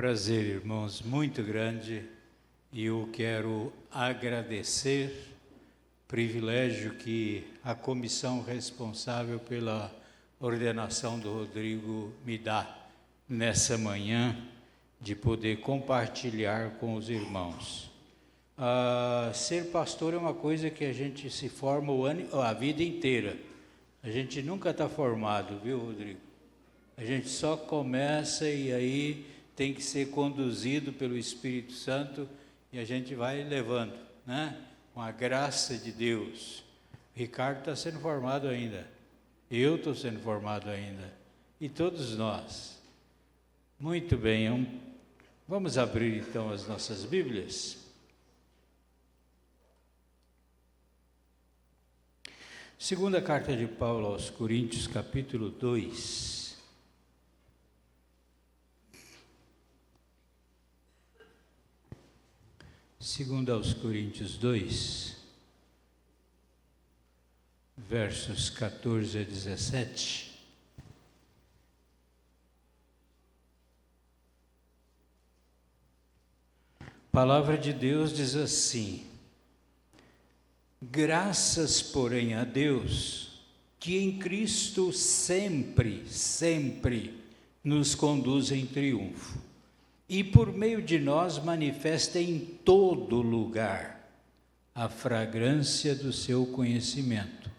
prazer, irmãos, muito grande, e eu quero agradecer o privilégio que a comissão responsável pela ordenação do Rodrigo me dá nessa manhã, de poder compartilhar com os irmãos. Ser pastor é uma coisa que a gente se forma a vida inteira. A gente nunca está formado, viu, Rodrigo? A gente só começa e aí tem que ser conduzido pelo Espírito Santo e a gente vai levando, né? Com a graça de Deus. O Ricardo está sendo formado ainda. Eu estou sendo formado ainda. E todos nós. Muito bem, vamos abrir então as nossas Bíblias. Segunda carta de Paulo aos Coríntios, capítulo 2. Segunda aos Coríntios 2, versos 14 a 17. A palavra de Deus diz assim: graças, porém, a Deus, que em Cristo sempre nos conduz em triunfo, e por meio de nós manifesta em todo lugar a fragrância do seu conhecimento.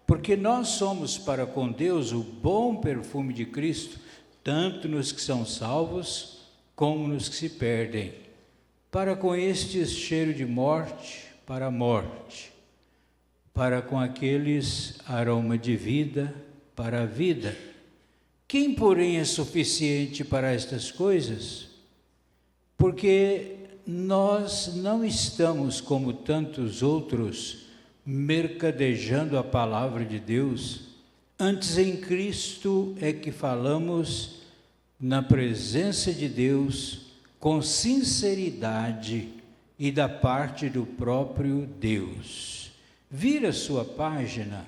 Porque nós somos para com Deus o bom perfume de Cristo, tanto nos que são salvos, como nos que se perdem. Para com estes cheiro de morte para a morte, para com aqueles aroma de vida para a vida. Quem, porém, é suficiente para estas coisas? Porque nós não estamos, como tantos outros, mercadejando a palavra de Deus. Antes, em Cristo é que falamos na presença de Deus com sinceridade e da parte do próprio Deus. Vira sua página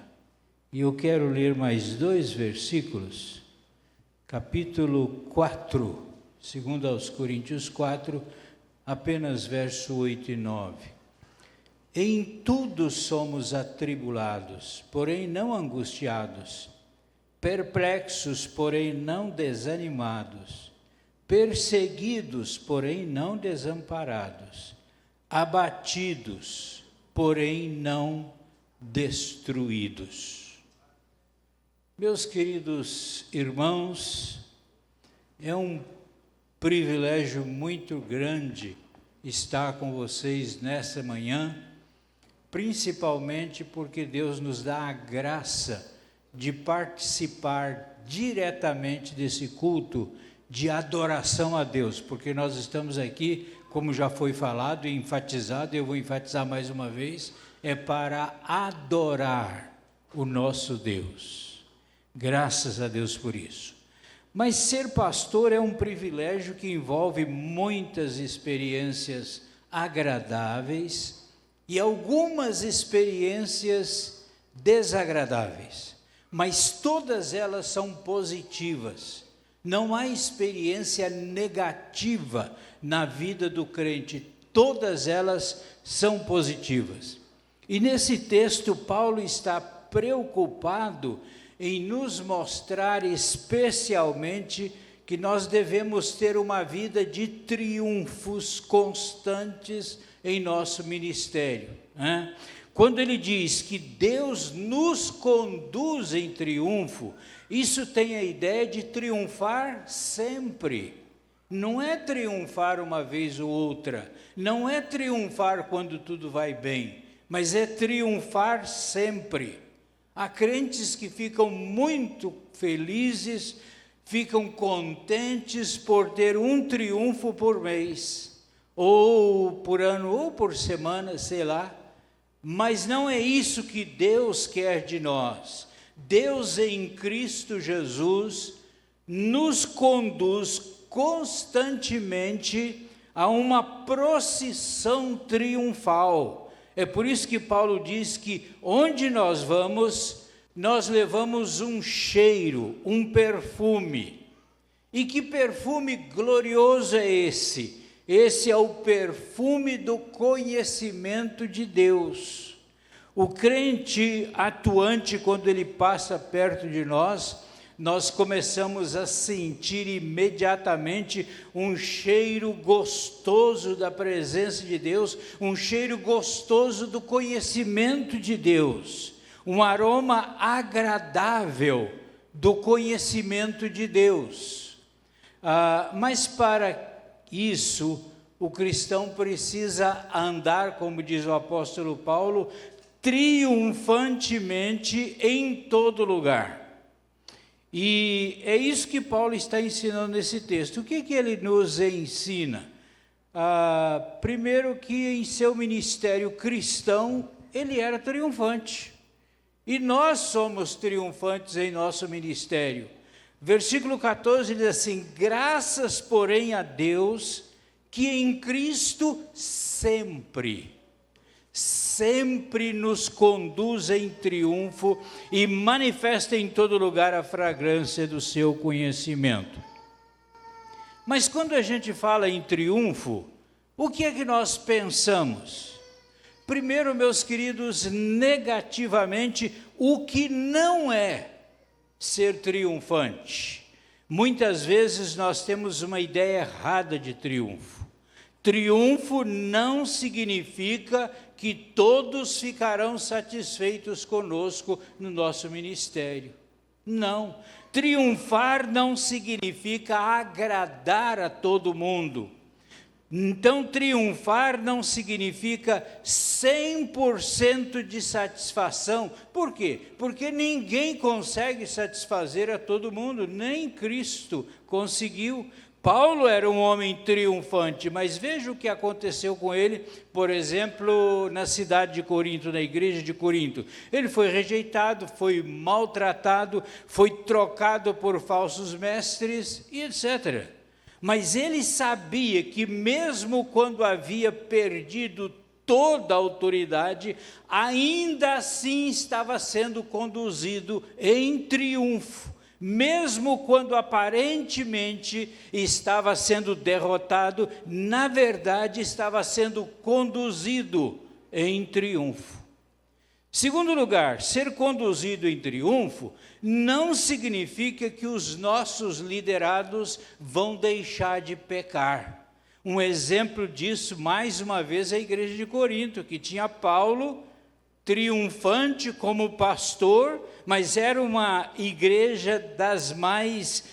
e eu quero ler mais 2 versículos. Capítulo 4, segundo aos Coríntios 4, apenas verso 8 e 9. Em tudo somos atribulados, porém não angustiados, perplexos, porém não desanimados, perseguidos, porém não desamparados, abatidos, porém não destruídos. Meus queridos irmãos, é um privilégio muito grande estar com vocês nessa manhã, principalmente porque Deus nos dá a graça de participar diretamente desse culto de adoração a Deus, porque nós estamos aqui, como já foi falado e enfatizado, eu vou enfatizar mais uma vez, é para adorar o nosso Deus. Graças a Deus por isso. Mas ser pastor é um privilégio que envolve muitas experiências agradáveis e algumas experiências desagradáveis, mas todas elas são positivas. Não há experiência negativa na vida do crente, todas elas são positivas. E nesse texto, Paulo está preocupado em nos mostrar especialmente que nós devemos ter uma vida de triunfos constantes em nosso ministério, né? Quando ele diz que Deus nos conduz em triunfo, isso tem a ideia de triunfar sempre. Não é triunfar uma vez ou outra, não é triunfar quando tudo vai bem, mas é triunfar sempre. Há crentes que ficam muito felizes, ficam contentes por ter um triunfo por mês, ou por ano, ou por semana, sei lá. Mas não é isso que Deus quer de nós. Deus em Cristo Jesus nos conduz constantemente a uma procissão triunfal. É por isso que Paulo diz que onde nós vamos, nós levamos um cheiro, um perfume. E que perfume glorioso é esse? Esse é o perfume do conhecimento de Deus. O crente atuante, quando ele passa perto de nós começamos a sentir imediatamente um cheiro gostoso da presença de Deus, um cheiro gostoso do conhecimento de Deus, um aroma agradável do conhecimento de Deus. Mas para isso, o cristão precisa andar, como diz o apóstolo Paulo, triunfantemente em todo lugar. E é isso que Paulo está ensinando nesse texto. O que ele nos ensina? Primeiro, que em seu ministério cristão, ele era triunfante. E nós somos triunfantes em nosso ministério. Versículo 14 diz assim: graças, porém, a Deus, que em Cristo sempre nos conduz em triunfo e manifesta em todo lugar a fragrância do seu conhecimento. Mas quando a gente fala em triunfo, o que é que nós pensamos? Primeiro, meus queridos, negativamente, o que não é ser triunfante. Muitas vezes nós temos uma ideia errada de triunfo. Triunfo não significa que todos ficarão satisfeitos conosco no nosso ministério. Não. Triunfar não significa agradar a todo mundo. Então, triunfar não significa 100% de satisfação. Por quê? Porque ninguém consegue satisfazer a todo mundo, nem Cristo conseguiu. Paulo era um homem triunfante, mas veja o que aconteceu com ele, por exemplo, na cidade de Corinto, na igreja de Corinto. Ele foi rejeitado, foi maltratado, foi trocado por falsos mestres e etc. Mas ele sabia que mesmo quando havia perdido toda a autoridade, ainda assim estava sendo conduzido em triunfo. Mesmo quando aparentemente estava sendo derrotado, na verdade estava sendo conduzido em triunfo. Segundo lugar, ser conduzido em triunfo não significa que os nossos liderados vão deixar de pecar. Um exemplo disso, mais uma vez, é a igreja de Corinto, que tinha Paulo triunfante como pastor, mas era uma igreja das mais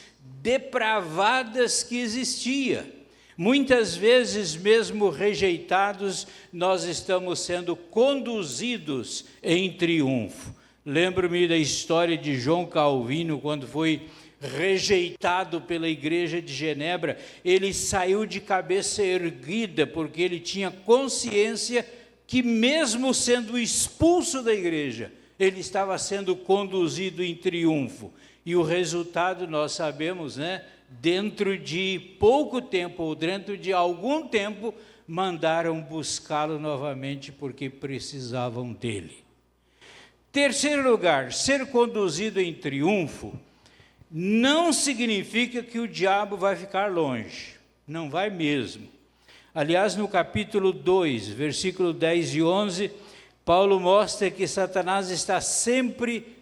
depravadas que existia. Muitas vezes, mesmo rejeitados, nós estamos sendo conduzidos em triunfo. Lembro-me da história de João Calvino, quando foi rejeitado pela igreja de Genebra. Ele saiu de cabeça erguida, porque ele tinha consciência que mesmo sendo expulso da igreja, ele estava sendo conduzido em triunfo. E o resultado nós sabemos, né? Dentro de pouco tempo, ou dentro de algum tempo, mandaram buscá-lo novamente, porque precisavam dele. Terceiro lugar, ser conduzido em triunfo não significa que o diabo vai ficar longe. Não vai mesmo. Aliás, no capítulo 2, versículo 10 e 11, Paulo mostra que Satanás está sempre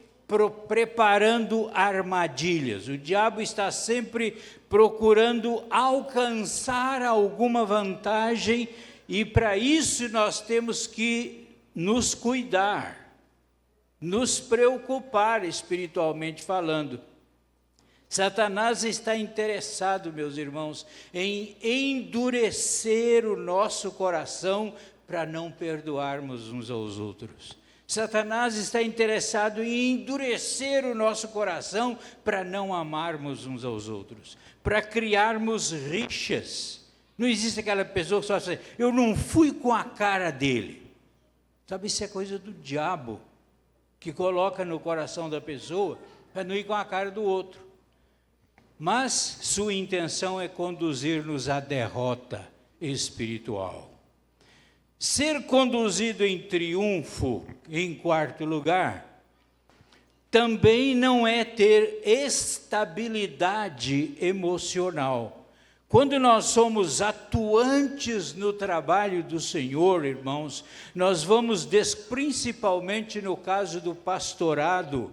preparando armadilhas. O diabo está sempre procurando alcançar alguma vantagem, e para isso nós temos que nos cuidar, nos preocupar espiritualmente falando. Satanás está interessado, meus irmãos, em endurecer o nosso coração para não perdoarmos uns aos outros. Satanás está interessado em endurecer o nosso coração para não amarmos uns aos outros, para criarmos rixas. Não existe aquela pessoa que só diz, eu não fui com a cara dele. Sabe, isso é coisa do diabo, que coloca no coração da pessoa para não ir com a cara do outro. Mas sua intenção é conduzir-nos à derrota espiritual. Ser conduzido em triunfo, em quarto lugar, também não é ter estabilidade emocional. Quando nós somos atuantes no trabalho do Senhor, irmãos, nós vamos, principalmente no caso do pastorado,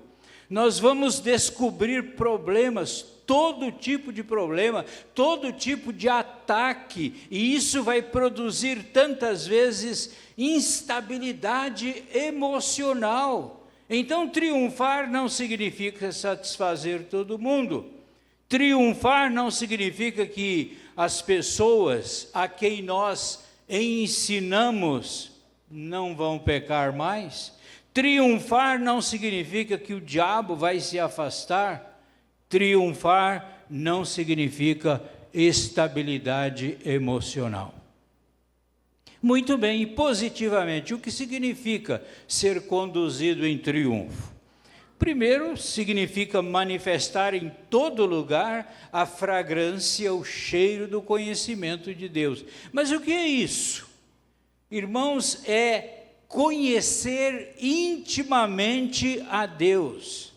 nós vamos descobrir problemas, todo tipo de problema, todo tipo de ataque, e isso vai produzir tantas vezes instabilidade emocional. Então, triunfar não significa satisfazer todo mundo. Triunfar não significa que as pessoas a quem nós ensinamos não vão pecar mais. Triunfar não significa que o diabo vai se afastar. Triunfar não significa estabilidade emocional. Muito bem, e positivamente, o que significa ser conduzido em triunfo? Primeiro, significa manifestar em todo lugar a fragrância, o cheiro do conhecimento de Deus. Mas o que é isso? Irmãos, é conhecer intimamente a Deus.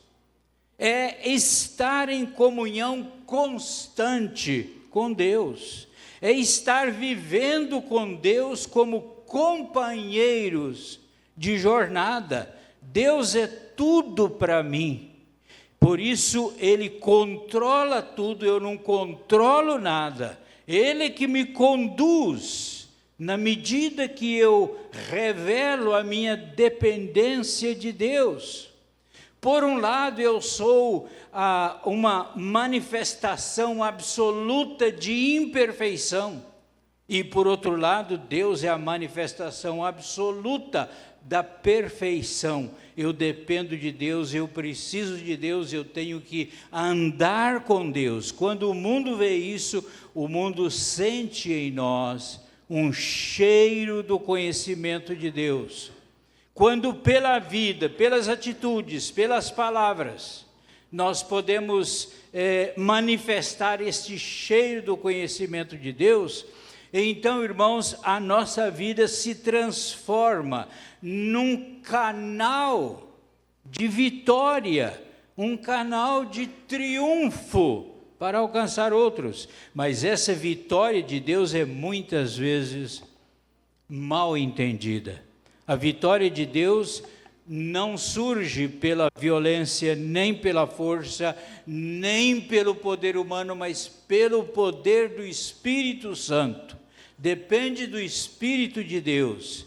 É estar em comunhão constante com Deus. É estar vivendo com Deus como companheiros de jornada. Deus é tudo para mim, por isso Ele controla tudo, eu não controlo nada, Ele que me conduz, na medida que eu revelo a minha dependência de Deus. Por um lado, eu sou uma manifestação absoluta de imperfeição, e por outro lado, Deus é a manifestação absoluta da perfeição. Eu dependo de Deus, eu preciso de Deus, eu tenho que andar com Deus. Quando o mundo vê isso, o mundo sente em nós um cheiro do conhecimento de Deus. Quando pela vida, pelas atitudes, pelas palavras, nós podemos manifestar este cheiro do conhecimento de Deus, então, irmãos, a nossa vida se transforma num canal de vitória, um canal de triunfo para alcançar outros. Mas essa vitória de Deus é muitas vezes mal entendida. A vitória de Deus não surge pela violência, nem pela força, nem pelo poder humano, mas pelo poder do Espírito Santo. Depende do Espírito de Deus.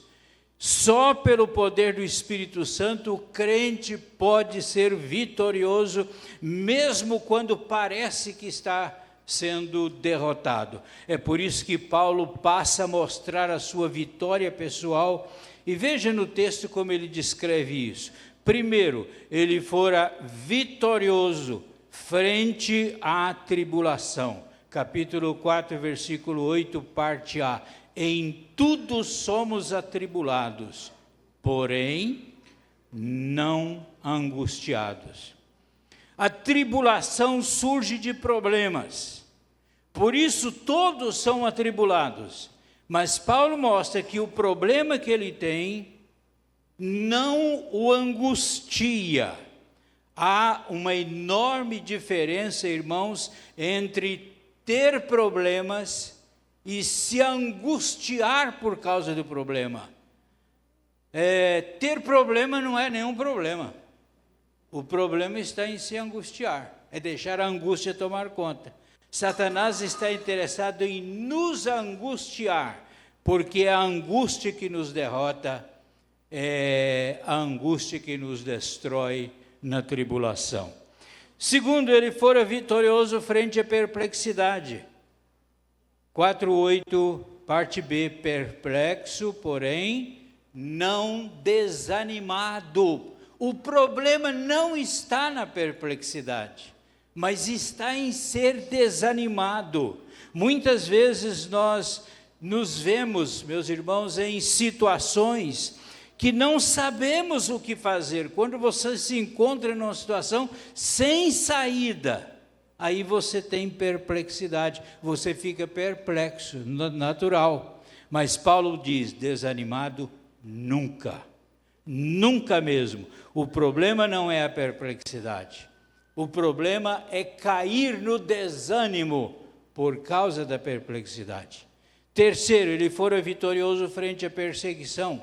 Só pelo poder do Espírito Santo o crente pode ser vitorioso, mesmo quando parece que está sendo derrotado. É por isso que Paulo passa a mostrar a sua vitória pessoal. E veja no texto como ele descreve isso. Primeiro, ele fora vitorioso frente à tribulação. Capítulo 4, versículo 8, parte A. Em tudo somos atribulados, porém não angustiados. A tribulação surge de problemas, por isso todos são atribulados. Mas Paulo mostra que o problema que ele tem não o angustia. Há uma enorme diferença, irmãos, entre ter problemas e se angustiar por causa do problema. Ter problema não é nenhum problema. O problema está em se angustiar, é deixar a angústia tomar conta. Satanás está interessado em nos angustiar, porque é a angústia que nos derrota, é a angústia que nos destrói na tribulação. Segundo, ele fora vitorioso frente à perplexidade. 4:8, parte B, perplexo, porém não desanimado. O problema não está na perplexidade, mas está em ser desanimado. Muitas vezes nós nos vemos, meus irmãos, em situações que não sabemos o que fazer. Quando você se encontra numa situação sem saída, aí você tem perplexidade, você fica perplexo, natural. Mas Paulo diz, desanimado nunca. Nunca mesmo. O problema não é a perplexidade. O problema é cair no desânimo por causa da perplexidade. Terceiro, ele fora vitorioso frente à perseguição.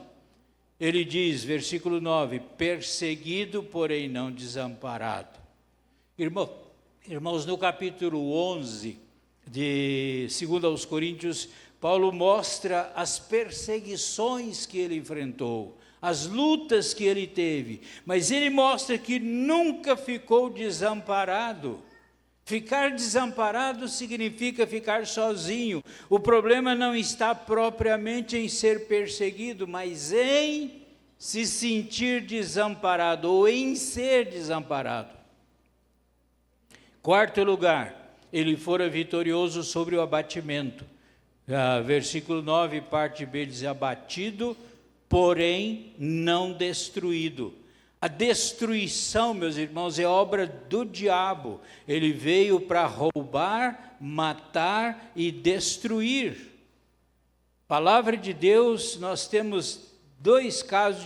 Ele diz, versículo 9, perseguido, porém não desamparado. Irmãos, no capítulo 11 de 2 aos Coríntios, Paulo mostra as perseguições que ele enfrentou, as lutas que ele teve, mas ele mostra que nunca ficou desamparado. Ficar desamparado significa ficar sozinho. O problema não está propriamente em ser perseguido, mas em se sentir desamparado ou em ser desamparado. Quarto lugar, ele fora vitorioso sobre o abatimento. Versículo 9, parte B, diz: abatido, porém não destruído. A destruição, meus irmãos, é obra do diabo. Ele veio para roubar, matar e destruir. Palavra de Deus, nós temos dois casos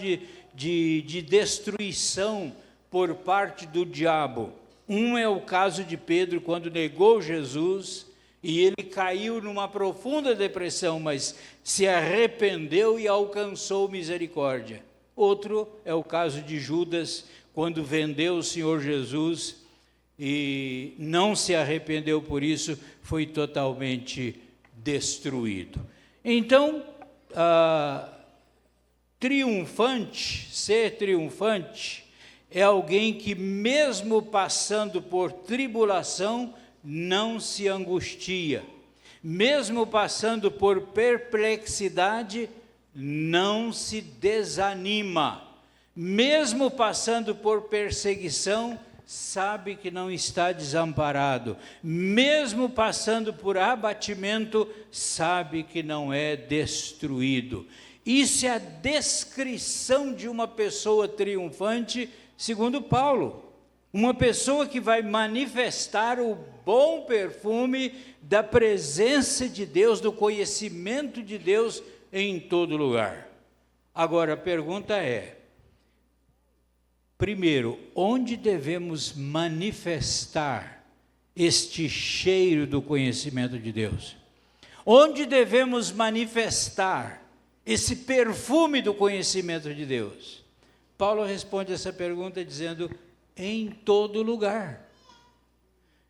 de destruição por parte do diabo. Um é o caso de Pedro, quando negou Jesus, e ele caiu numa profunda depressão, mas se arrependeu e alcançou misericórdia. Outro é o caso de Judas, quando vendeu o Senhor Jesus e não se arrependeu por isso, foi totalmente destruído. Então, ser triunfante, é alguém que mesmo passando por tribulação, não se angustia. Mesmo passando por perplexidade, não se desanima. Mesmo passando por perseguição, sabe que não está desamparado. Mesmo passando por abatimento, sabe que não é destruído. Isso é a descrição de uma pessoa triunfante, segundo Paulo. Uma pessoa que vai manifestar o bom perfume da presença de Deus, do conhecimento de Deus em todo lugar. Agora, a pergunta é, primeiro, onde devemos manifestar este cheiro do conhecimento de Deus? Onde devemos manifestar esse perfume do conhecimento de Deus? Paulo responde essa pergunta dizendo: em todo lugar.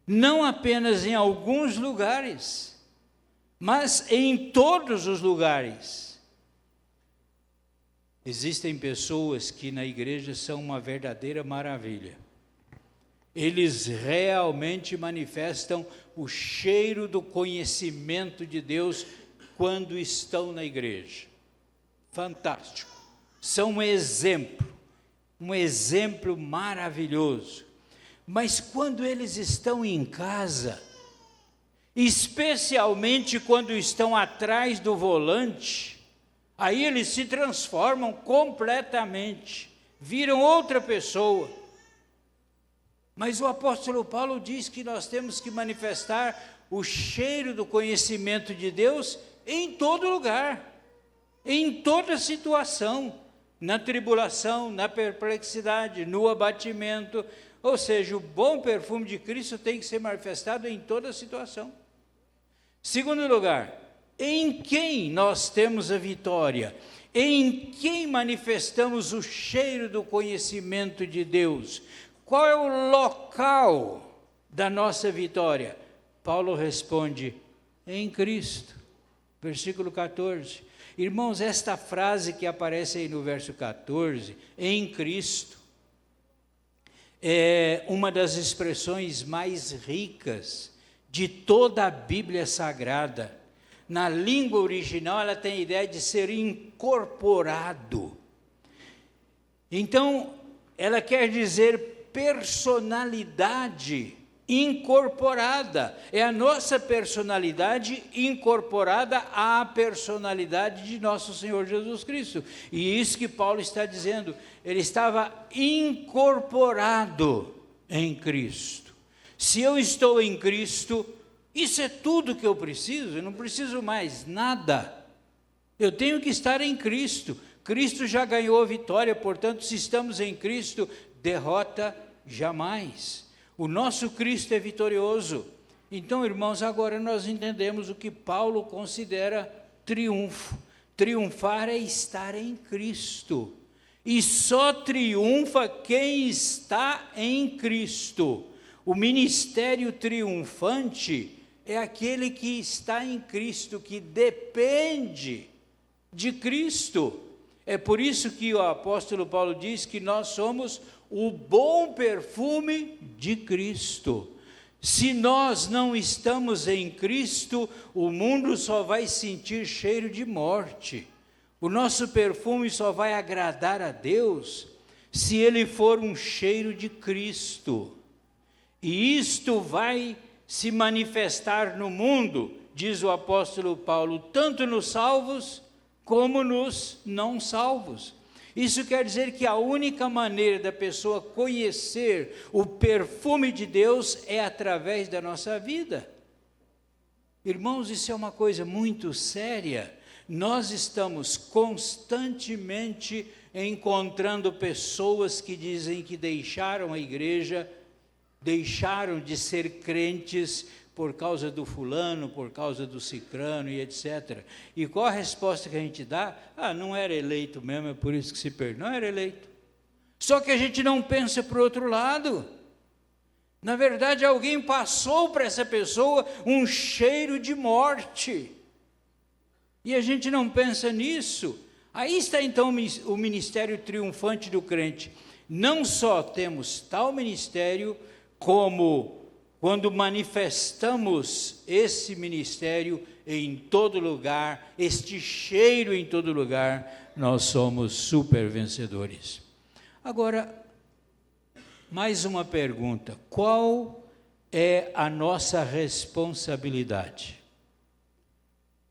Não apenas em alguns lugares, mas em todos os lugares. Existem pessoas que na igreja são uma verdadeira maravilha. Eles realmente manifestam o cheiro do conhecimento de Deus quando estão na igreja. Fantástico. São um exemplo maravilhoso. Mas quando eles estão em casa, especialmente quando estão atrás do volante, aí eles se transformam completamente, viram outra pessoa. Mas o apóstolo Paulo diz que nós temos que manifestar o cheiro do conhecimento de Deus em todo lugar, em toda situação, na tribulação, na perplexidade, no abatimento. Ou seja, o bom perfume de Cristo tem que ser manifestado em toda situação. Segundo lugar, em quem nós temos a vitória? Em quem manifestamos o cheiro do conhecimento de Deus? Qual é o local da nossa vitória? Paulo responde: em Cristo. Versículo 14. Irmãos, esta frase que aparece aí no verso 14, em Cristo, é uma das expressões mais ricas de toda a Bíblia Sagrada. Na língua original, ela tem a ideia de ser incorporado. Então, ela quer dizer personalidade incorporada. É a nossa personalidade incorporada à personalidade de nosso Senhor Jesus Cristo. E isso que Paulo está dizendo, ele estava incorporado em Cristo. Se eu estou em Cristo, isso é tudo que eu preciso, eu não preciso mais nada. Eu tenho que estar em Cristo, Cristo já ganhou a vitória, portanto, se estamos em Cristo, derrota jamais. O nosso Cristo é vitorioso. Então, irmãos, agora nós entendemos o que Paulo considera triunfo. Triunfar é estar em Cristo. E só triunfa quem está em Cristo. O ministério triunfante é aquele que está em Cristo, que depende de Cristo. É por isso que o apóstolo Paulo diz que nós somos o bom perfume de Cristo. Se nós não estamos em Cristo, o mundo só vai sentir cheiro de morte. O nosso perfume só vai agradar a Deus se ele for um cheiro de Cristo. E isto vai se manifestar no mundo, diz o apóstolo Paulo, tanto nos salvos como nos não salvos. Isso quer dizer que a única maneira da pessoa conhecer o perfume de Deus é através da nossa vida. Irmãos, isso é uma coisa muito séria. Nós estamos constantemente encontrando pessoas que dizem que deixaram a igreja, deixaram de ser crentes por causa do fulano, por causa do cicrano e etc. E qual a resposta que a gente dá? Não era eleito mesmo, é por isso que se perdeu. Não era eleito. Só que a gente não pensa para o outro lado. Na verdade, alguém passou para essa pessoa um cheiro de morte. E a gente não pensa nisso. Aí está então o ministério triunfante do crente. Não só temos tal ministério, como quando manifestamos esse ministério em todo lugar, este cheiro em todo lugar, nós somos super vencedores. Agora, mais uma pergunta: qual é a nossa responsabilidade?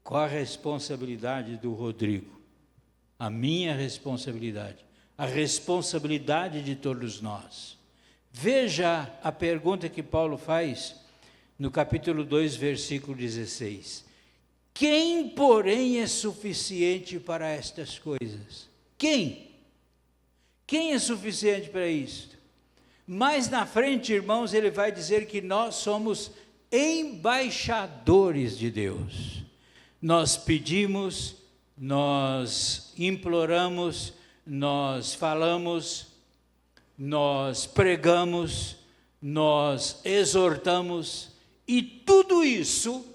Qual a responsabilidade do Rodrigo? A minha responsabilidade, a responsabilidade de todos nós. Veja a pergunta que Paulo faz no capítulo 2, versículo 16. Quem, porém, é suficiente para estas coisas? Quem? Quem é suficiente para isto? Mais na frente, irmãos, ele vai dizer que nós somos embaixadores de Deus. Nós pedimos, nós imploramos, nós falamos, nós pregamos, nós exortamos, e tudo isso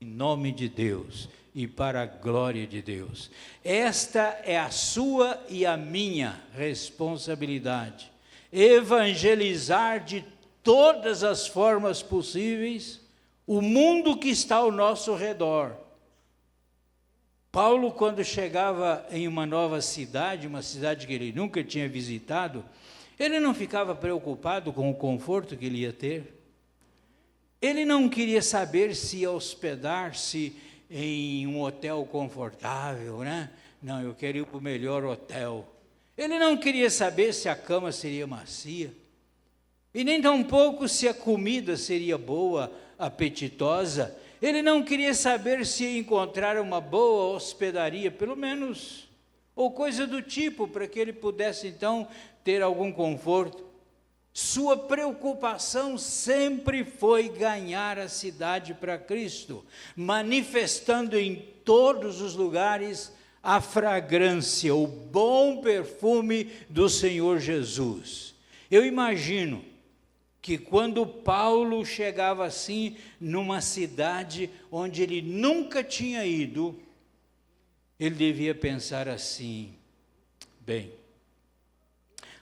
em nome de Deus e para a glória de Deus. Esta é a sua e a minha responsabilidade. Evangelizar de todas as formas possíveis o mundo que está ao nosso redor. Paulo, quando chegava em uma nova cidade, uma cidade que ele nunca tinha visitado, ele não ficava preocupado com o conforto que ele ia ter. Ele não queria saber se ia hospedar-se em um hotel confortável, né? Não, eu quero ir para o melhor hotel. Ele não queria saber se a cama seria macia. E nem tampouco se a comida seria boa, apetitosa. Ele não queria saber se ia encontrar uma boa hospedaria, pelo menos, ou coisa do tipo, para que ele pudesse então ter algum conforto. Sua preocupação sempre foi ganhar a cidade para Cristo, manifestando em todos os lugares a fragrância, o bom perfume do Senhor Jesus. Eu imagino que quando Paulo chegava assim numa cidade onde ele nunca tinha ido, ele devia pensar assim: bem,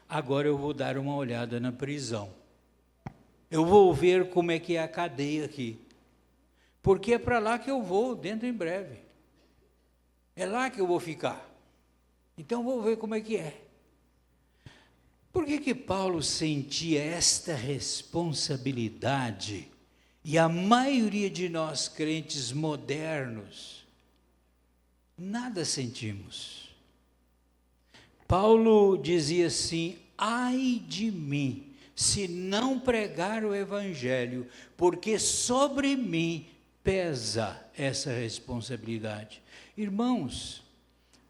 agora eu vou dar uma olhada na prisão. Eu vou ver como é que é a cadeia aqui. Porque é para lá que eu vou, dentro em breve. É lá que eu vou ficar. Então vou ver como é que é. Por que Paulo sentia esta responsabilidade? E a maioria de nós crentes modernos, nada sentimos. Paulo dizia assim: ai de mim, se não pregar o evangelho, porque sobre mim pesa essa responsabilidade. Irmãos,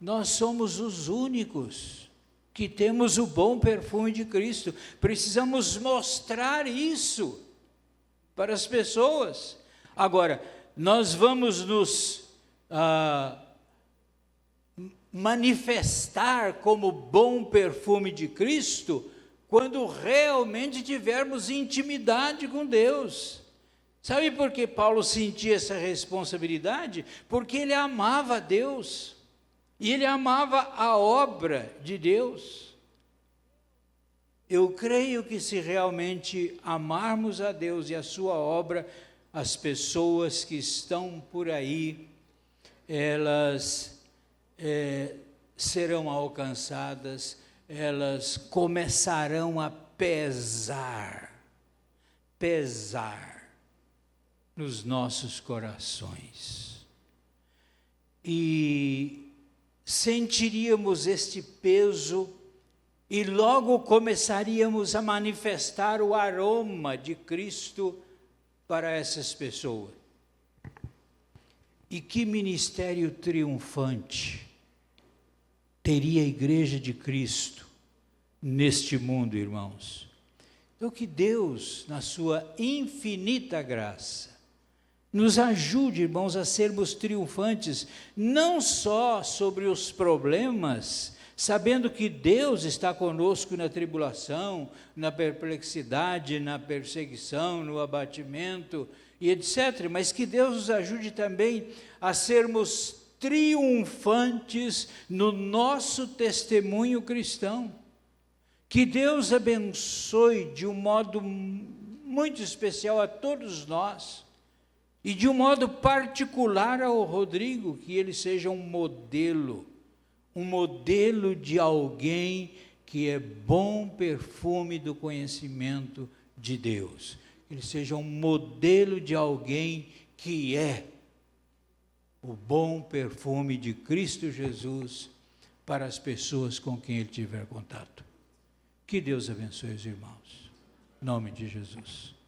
Nós somos os únicos que temos o bom perfume de Cristo. Precisamos mostrar isso para as pessoas. Agora, nós vamos nos manifestar como bom perfume de Cristo quando realmente tivermos intimidade com Deus. Sabe por que Paulo sentia essa responsabilidade? Porque ele amava a Deus, e ele amava a obra de Deus. Eu creio que se realmente amarmos a Deus e a sua obra, as pessoas que estão por aí, elas serão alcançadas, elas começarão a pesar nos nossos corações. E sentiríamos este peso e logo começaríamos a manifestar o aroma de Cristo para essas pessoas. E que ministério triunfante teria a Igreja de Cristo neste mundo, irmãos. Então que Deus, na sua infinita graça, nos ajude, irmãos, a sermos triunfantes, não só sobre os problemas, sabendo que Deus está conosco na tribulação, na perplexidade, na perseguição, no abatimento e etc., mas que Deus nos ajude também a sermos triunfantes no nosso testemunho cristão. Que Deus abençoe de um modo muito especial a todos nós, e de um modo particular ao Rodrigo, que ele seja um modelo de alguém que é bom perfume do conhecimento de Deus. Ele seja um modelo de alguém que é o bom perfume de Cristo Jesus para as pessoas com quem ele tiver contato. Que Deus abençoe os irmãos. Em nome de Jesus.